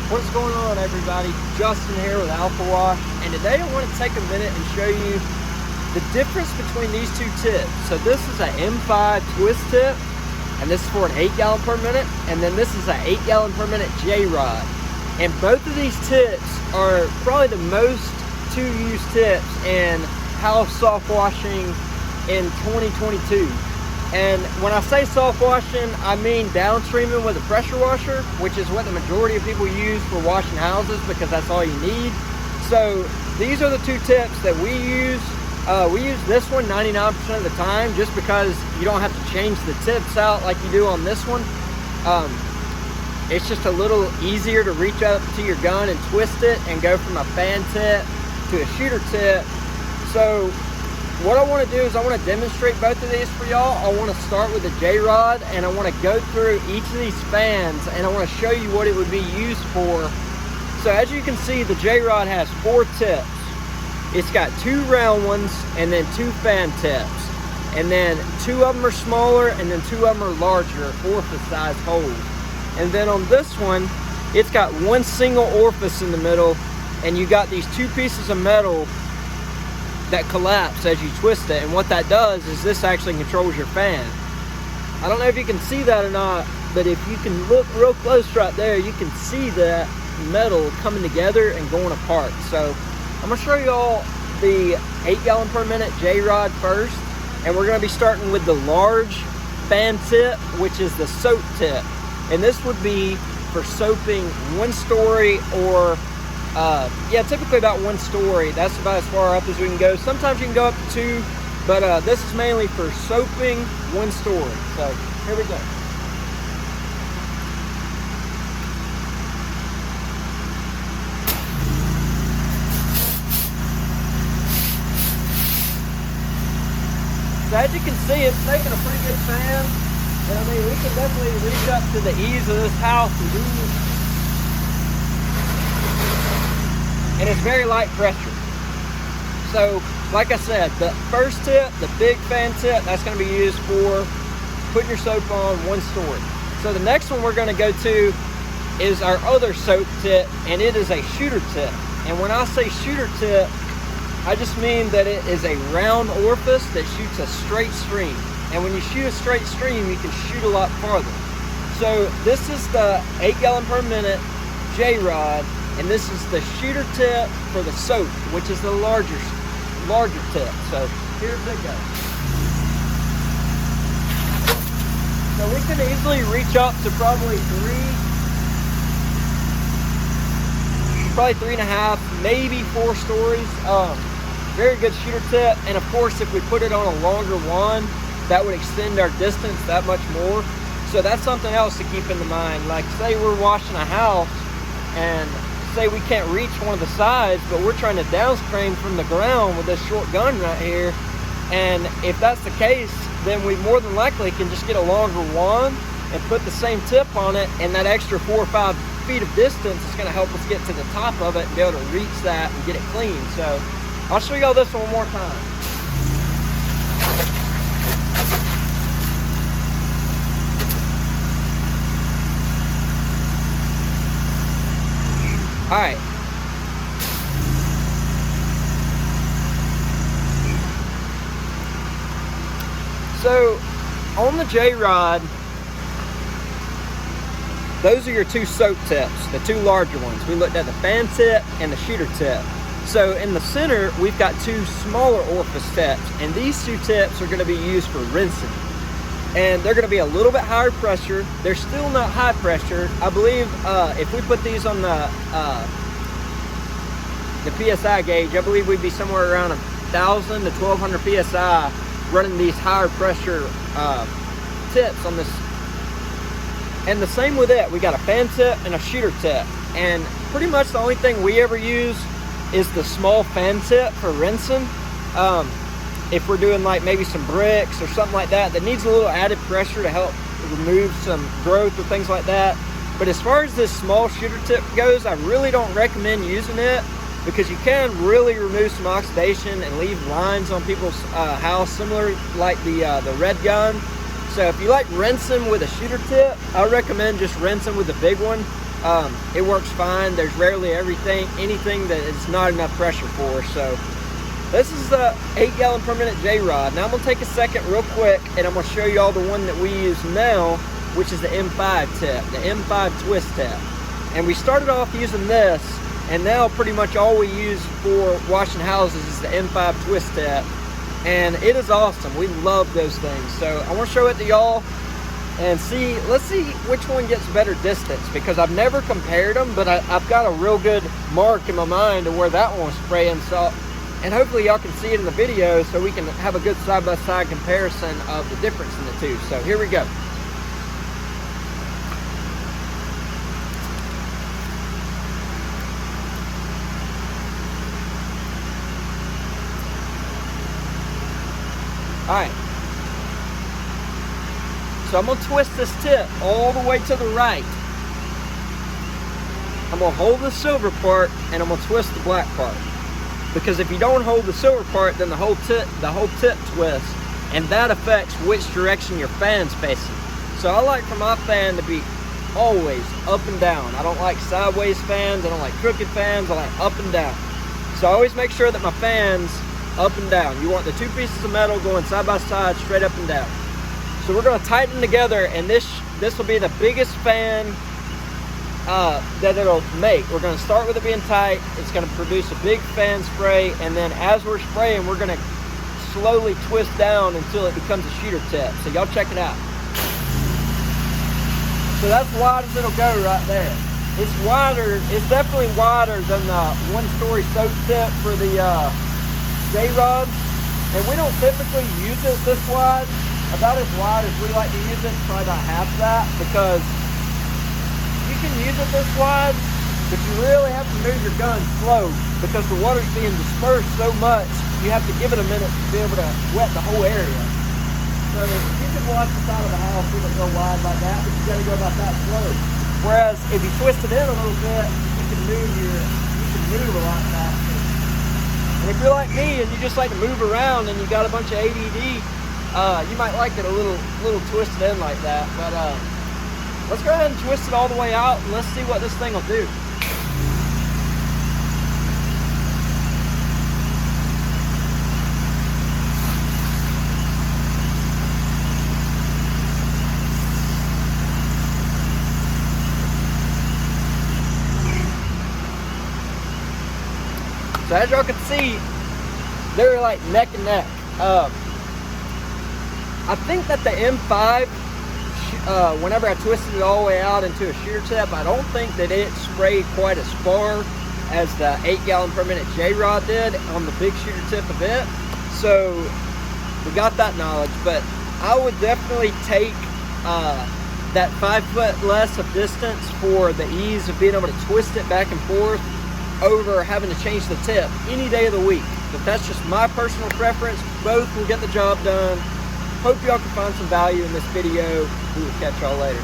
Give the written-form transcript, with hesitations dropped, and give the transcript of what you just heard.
What's going on, everybody? Justin here with Alpha Wash, and today I want to take a minute and show you the difference between these two tips. So this is an M5 twist tip, and this is for an 8 gallon per minute, and then this is an 8 gallon per minute Jrod. And both of these tips are probably the most used tips in house soft washing in 2022. And when I say soft washing, I mean downstreaming with a pressure washer, which is what the majority of people use for washing houses because that's all you need. So these are the two tips that we use. We use this one 99% of the time just because you don't have to change the tips out like you do on this one. It's just a little easier to reach up to your gun and twist it and go from a fan tip to a shooter tip. So what I want to do is I want to demonstrate both of these for y'all. I want to start with the Jrod, and I want to go through each of these fans, and I want to show you what it would be used for. So as you can see, the Jrod has 4 tips. It's got 2 round ones and then 2 fan tips. And then 2 of them are smaller and then 2 of them are larger orifice size holes. And then on this one, it's got 1 single orifice in the middle, and you got these 2 pieces of metal that collapse as you twist it. And what that does is this actually controls your fan. I don't know if you can see that or not, but if you can look real close right there, you can see that metal coming together and going apart. So I'm gonna show you all the 8 gallon per minute Jrod first, and we're gonna be starting with the large fan tip, which is the soap tip. And this would be for soaping 1 story or typically about 1 story. That's about as far up as we can go. Sometimes you can go up to 2, but this is mainly for soaping 1 story. So here we go. So as you can see, it's making a pretty good fan. And I mean, we can definitely reach up to the eaves of this house and do this. And it's very light pressure. So like I said, the first tip, the big fan tip, that's going to be used for putting your soap on 1 story. So the next one we're going to go to is our other soap tip, and it is a shooter tip. And when I say shooter tip, I just mean that it is a round orifice that shoots a straight stream. And when you shoot a straight stream, you can shoot a lot farther. So this is the 8 gallon per minute Jrod, and this is the shooter tip for the soap, which is the larger tip. So here's it goes. So we can easily reach up to probably 3.5, maybe 4 stories. Very good shooter tip. And of course, if we put it on a longer one, that would extend our distance that much more. So that's something else to keep in mind. Like say we're washing a house and say we can't reach one of the sides, but we're trying to downstream from the ground with this short gun right here. And if that's the case, then we more than likely can just get a longer one and put the same tip on it, and that extra 4 or 5 feet of distance is going to help us get to the top of it and be able to reach that and get it clean. So I'll show you all this one more time. All right. So on the Jrod, those are your 2 soap tips, the 2 larger ones. We looked at the fan tip and the shooter tip. So in the center, we've got 2 smaller orifice tips, and these 2 tips are going to be used for rinsing. And they're going to be a little bit higher pressure. They're still not high pressure. I believe if we put these on the PSI gauge, I believe we'd be somewhere around 1,000 to 1,200 PSI running these higher pressure tips on this. And the same with it. We got a fan tip and a shooter tip. And pretty much the only thing we ever use is the small fan tip for rinsing. If we're doing like maybe some bricks or something like that needs a little added pressure to help remove some growth or things like that. But as far as this small shooter tip goes, I really don't recommend using it because you can really remove some oxidation and leave lines on people's house, similar like the red gun. So if you like rinsing with a shooter tip, I recommend just rinsing with the big one. it works fine. There's rarely anything that is not enough pressure for. So this is the 8-gallon per minute Jrod. Now I'm gonna take a second real quick and I'm gonna show you all the one that we use now, which is the M5 tip, the M5 twist tip. And we started off using this, and now pretty much all we use for washing houses is the M5 twist tip. And it is awesome. We love those things. So I want to show it to y'all and let's see which one gets better distance, because I've never compared them, but I've got a real good mark in my mind of where that one was spraying. So, and hopefully y'all can see it in the video so we can have a good side-by-side comparison of the difference in the two. So here we go. Alright, so I'm going to twist this tip all the way to the right. I'm going to hold the silver part and I'm going to twist the black part. Because if you don't hold the silver part, then the whole tip twists, and that affects which direction your fan's facing. So I like for my fan to be always up and down. I don't like sideways fans, I don't like crooked fans, I like up and down. So I always make sure that my fan's up and down. You want the two pieces of metal going side by side, straight up and down. So we're going to tighten them together, and this will be the biggest fan that it'll make. We're going to start with it being tight. It's going to produce a big fan spray, and then as we're spraying, we're going to slowly twist down until it becomes a shooter tip. So y'all check it out. So that's wide as it'll go right there. It's wider. It's definitely wider than the one-story soap tip for the Jrod, and we don't typically use it this wide. About as wide as we like to use it, probably about half that, because you can use it this wide, but you really have to move your gun slow because the water's being dispersed so much. You have to give it a minute to be able to wet the whole area. So you can watch the side of the house with it go wide like that, but you got to go about that slow. Whereas if you twist it in a little bit, you can move a lot faster. And if you're like me and you just like to move around and you got a bunch of ADD, you might like it a little twisted in like that. But let's go ahead and twist it all the way out and let's see what this thing will do. So as y'all can see, they're like neck and neck. I think that the M5, whenever I twisted it all the way out into a shooter tip, I don't think that it sprayed quite as far as the 8-gallon per minute Jrod did on the big shooter tip of it. So we got that knowledge, but I would definitely take that 5 foot less of distance for the ease of being able to twist it back and forth over having to change the tip any day of the week. But that's just my personal preference. Both will get the job done. Hope y'all can find some value in this video. We will catch y'all later.